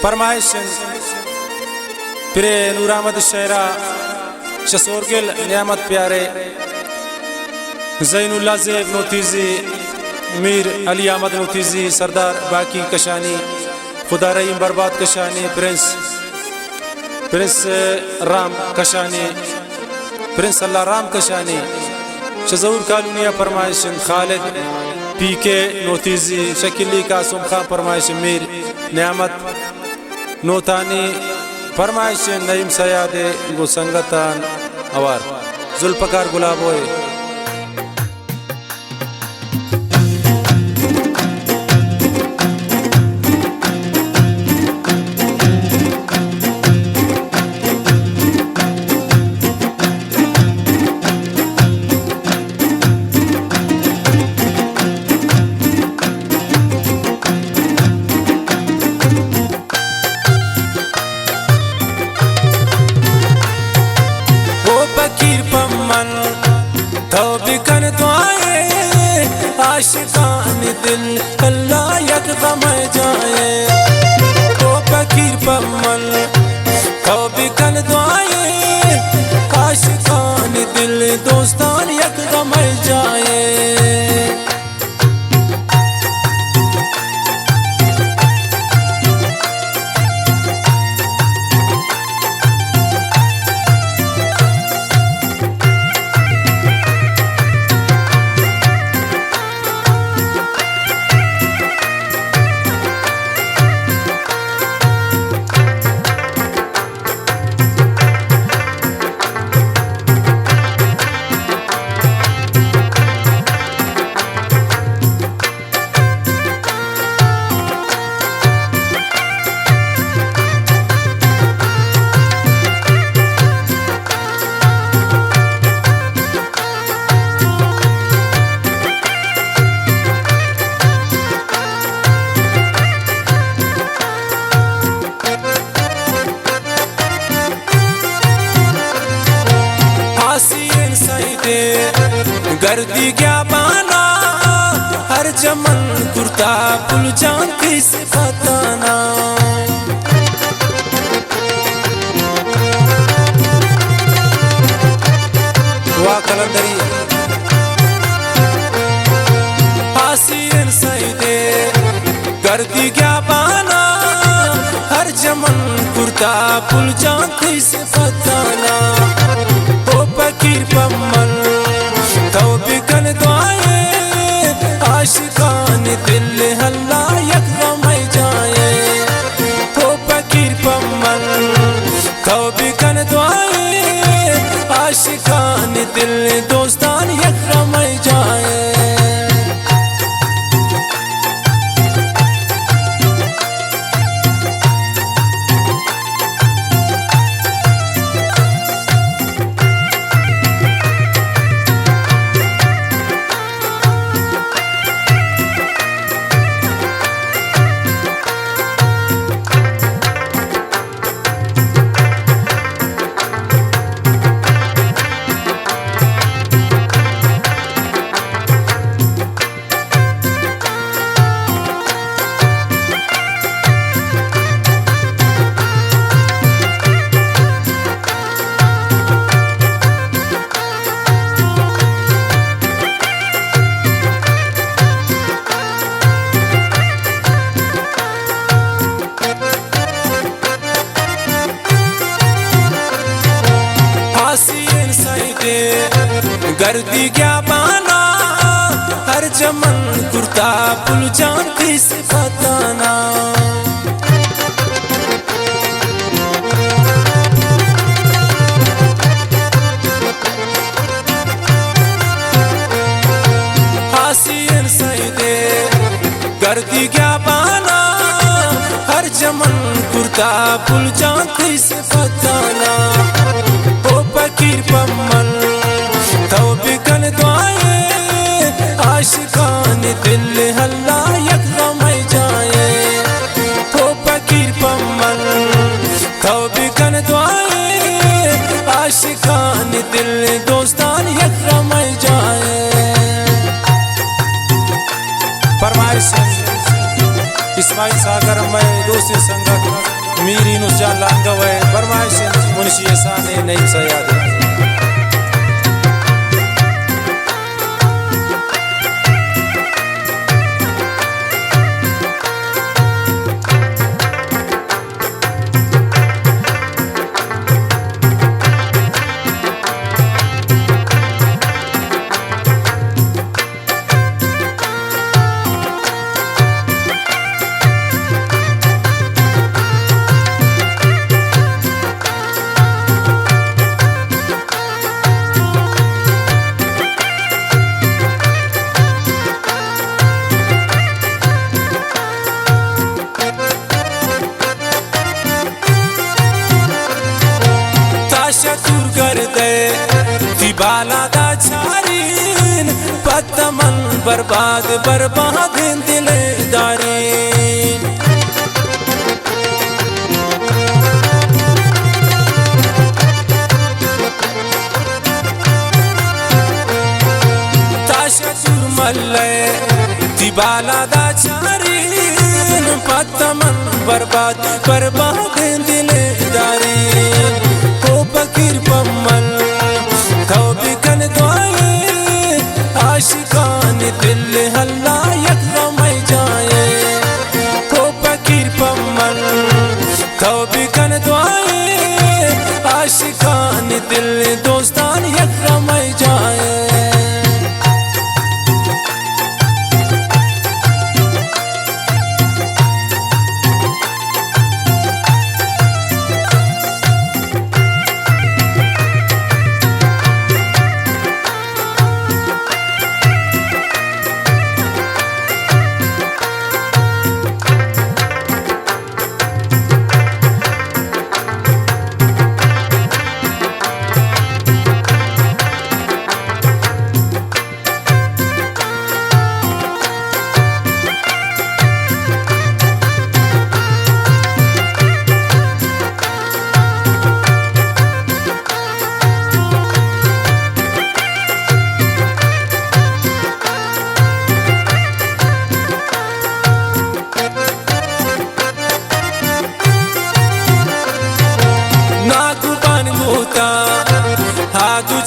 फरमाइश प्रे नूर अहमद शेरा शसोरगिल नियामत प्यारे ज़ैनुल्लाह ज़ेब नोतीज़ी मीर अली अहमद नोतीज़ी सरदार बाकी कशानी खुदा रहीम बर्बाद कशानी प्रिंस राम कशानी प्रिंस अल्लाह राम कशानी शजूर कालूनिया फरमाइश खालिद पी के नोतीज़ी शकीली कासुम खां फरमाइश मीर नियामत नोतानी फरमाइश नईम सयादे गो संगतान अवार जुल्फकार गुलाबोए बिकन दुआए आशिकान दिल अल्लाह यक गम जाए ओ फकीर पमल तो बिकन दुआए आशिकान दिल दोस्तान यक गम जाए गर्दी क्या बाना हर चमन कुर्ता पुल जान किस बताना वाह कलंदरी आसियन सईदे गर्दी क्या बाना हर चमन कुर्ता पुल जान किस बताना ओ फकीर पमल तो बिकन दुआए आशिकान दिल हल्ला यक गम जाए तो फकीर पमल तो बिकन दुआए आशिकान दिल दोस्तान यक गम जाए गर्दी क्या बाना हर चमन कुर्ता पुल जान किस बताना आसियन सईदे गर्दी क्या बाना हर चमन कुर्ता पुल जान किस बताना ओ फकीर पमल तो बिकन दुआए आशिकान दिल हल्ला यक गम जाए तो फकीर पमल तो बिकन दुआए आशिकान दिल दोस्तान यक गम जाए फरमाइश इस्माइल सागर में दोस्ती संगत मीरी नुजा लांगवे फरमाइश मुंशी साने नहीं सयाद बाला दा छारीन पत्तमन बर्बाद बर्बाद दिलदारीन ताशा सुरमल्ले बाला दा छारीन पत्तमन बर्बाद बर्बाद दिलदारीन को फकीर पम्मल आशिकान दिल हल्ला यकदम जाए को फकीर पम्मल तौबीकन दुआए आशिकान दिल दोस्तान यकदम जाए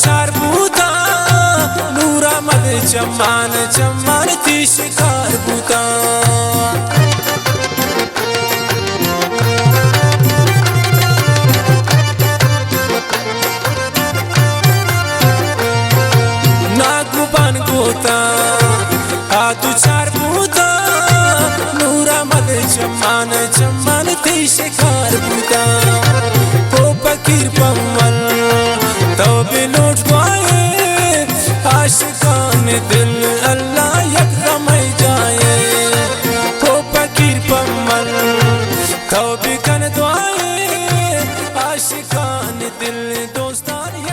चार बूता नूरा मद चम्मान चम्मान ती शिकार बूता नागुबान गोता हाथू चार बूता नूरा मद चम्मान चम्मान ती शिकार बूता को फकीर पम्मल तो भी लौट पाए आशिकान दिल अल्लाह यकदम जाए को फकीर पम्मल तो भी कन दुआए आशिकान दिल दोस्तान